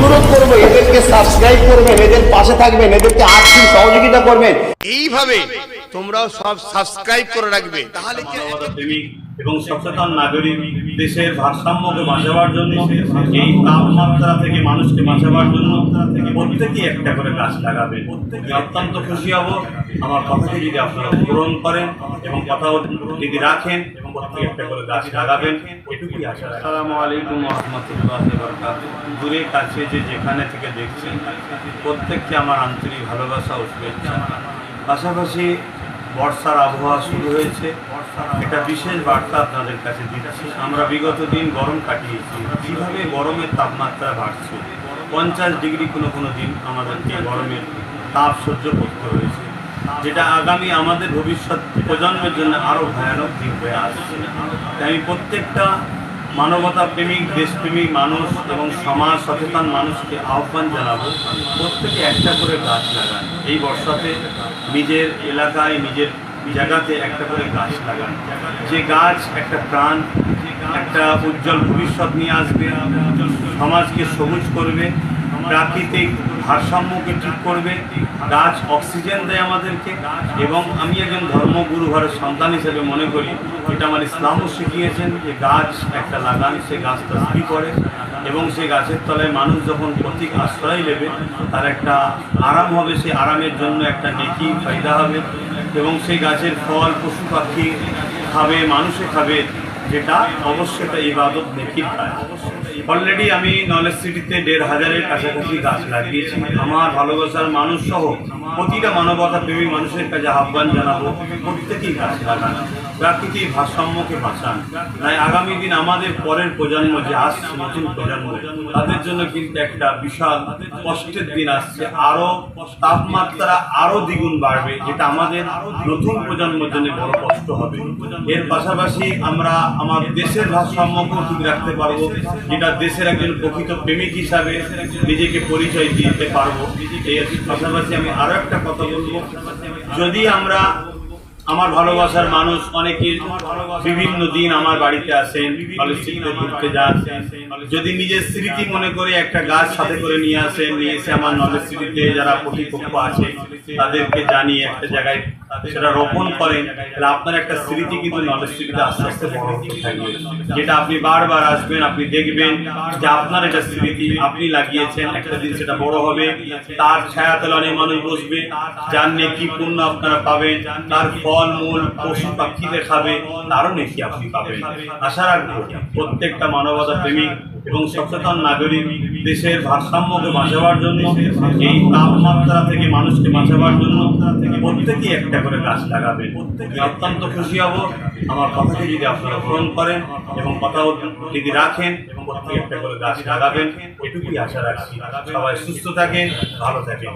অনুরোধ করবো এদেরকে সাবস্ক্রাইব করবেন, এদের পাশে থাকবেন, এদেরকে আর্থিক সহযোগিতা করবেন। এইভাবে তোমরাও সব সাবস্ক্রাইব করে রাখবে, তাহলে প্রেমিক এবং সচেতন নাগরিক দেশের ভারসাম্যকে বাঁচাবার জন্য, এই তাপমাত্রা থেকে মানুষকে বাঁচাবার জন্য প্রত্যেকেই একটা করে গাছ লাগাবেন। আমি অত্যন্ত খুশি হব আমার কথাকে যদি আপনারা পূরণ করেন এবং কথা যদি রাখেন এবং প্রত্যেকে একটা করে গাছ লাগাবেন, এটুকুই আশা রাখি। আসসালামু আলাইকুম ওয়া রাহমাতুল্লাহি ওয়া বারাকাতুহু। দূরে কাছে যে যেখানে থেকে দেখছেন প্রত্যেককে আমার আন্তরিক ভালোবাসা ও শুভেচ্ছা। পাশাপাশি বর্ষার আবহাওয়া শুরু হয়েছে, একটা বিশেষ বার্তা আপনাদের কাছে দিচ্ছি। আমরা বিগত দিন গরম কাটিয়েছি, কীভাবে গরমের তাপমাত্রা বাড়ছে, 50 ডিগ্রি কোনো দিন আমাদেরকে গরমের তাপ সহ্য করতে হয়েছে, যেটা আগামী আমাদের ভবিষ্যৎ প্রজন্মের জন্য আরও ভয়ানক দিন হয়ে আসছে। তাই আমি প্রত্যেকটা মানবতা প্রেমিক, দেশপ্রেমিক মানুষ এবং সমাজ সচেতন মানুষকে আহ্বান জানাবো, প্রত্যেকে একটা করে গাছ লাগান। এই বর্ষাতে নিজের এলাকায়, নিজের জায়গাতে একটা করে গাছ লাগান। যে গাছ একটা প্রাণ, একটা উজ্জ্বল ভবিষ্যৎ নিয়ে আসবে, সমাজকে সবুজ করবে, প্রাকৃতিক ভারসাম্যকে ঠিক করবে। গাছ অক্সিজেন দেয় আমাদেরকে, এবং আমি একজন ধর্মগুরু ঘরের সন্তান হিসেবে মনে করি, এটা আমার ইসলামও শিখিয়েছেন যে গাছ একটা লাগান, সে গাছ তসবিহ করে, এবং সেই গাছের তলায় মানুষ যখন প্রতীক আশ্রয় নেবে তার একটা আরাম হবে, সেই আরামের জন্য একটা নেকি ফায়দা হবে, এবং সেই গাছের ফল পশু পাখি খাবে, মানুষে খাবে, যেটা অবশ্যই একটা ইবাদত নেকির কাজ। অলরেডি আমি নলেজ সিটিতে 1500-এর কাছাকাছি গাছ লাগিয়েছি। আমার ভালোবাসার মানুষ সহ প্রতিটা মানবতা প্রেমী মানুষের কাছে আহ্বান জানাবো, প্রত্যেকেই গাছ লাগান, প্রাকৃতিক ভারসাম্যকে বাঁচান। তাই আগামী দিন আমাদের পরের প্রজন্ম যে আসছে, নতুন প্রজন্ম, তাদের জন্য কিন্তু একটা বিশাল কষ্টের দিন আসছে। আরও তাপমাত্রা আরও দ্বিগুণ বাড়বে, যেটা আমাদের নতুন প্রজন্মের জন্য বড় কষ্ট হবে। এর পাশাপাশি আমরা আমার দেশের ভারসাম্যকেও ঠিক রাখতে পারবো, যেটা দেশের একজন প্রকৃত প্রেমিক হিসাবে নিজেকে পরিচয় দিতে পারবো। এর পাশাপাশি আমি আরও একটা কথা বলবো, যদি আমরা আমার ভালোবাসার মানুষ অনেকে বিভিন্ন দিন আমার বাড়িতে আসেন, কলেজ স্ট্রিটে ঘুরতে যান, যদি নিজের স্মৃতি মনে করে একটা গাছ সাথে করে নিয়ে আসেন, নিয়ে এসে আমার নলেজ সিটিতে যারা প্রতিপক্ষ আছে তাদেরকে জানিয়ে একটা জায়গায় সেটা রোপণ করেন, তাহলে আপনার একটা স্মৃতি কিন্তু নলেজ সিটিতে আস্তে আস্তে বড় হতে থাকবে, যেটা আপনি বারবার আসবেন, আপনি দেখবেন যে আপনার এটা স্মৃতি আপনি লাগিয়েছেন, একটা দিন সেটা বড় হবে, তার ছায়াতলে অনেক মানুষ বসবে, যার নেকি পূর্ণ আপনারা পাবেন, তার ফল মূল পশু পাখি দেখাবে, তারও নেকি আপনি পাবেন। আশা রাখবো প্রত্যেকটা মানবতা প্রেমিক এবং সচেতন নাগরিক দেশের ভারসাম্যকে বাঁচাবার জন্য, এই তাপমাত্রা থেকে মানুষকে বাঁচাবার জন্য প্রত্যেকেই একটা করে গাছ লাগাবে। আমি অত্যন্ত খুশি হব আমার কথাকে যদি আপনারা পূরণ করেন এবং কথা যদি রাখেন এবং প্রত্যেকে একটা করে গাছ লাগাবেন, এটুকুই আশা রাখছি। সবাই সুস্থ থাকেন, ভালো থাকেন।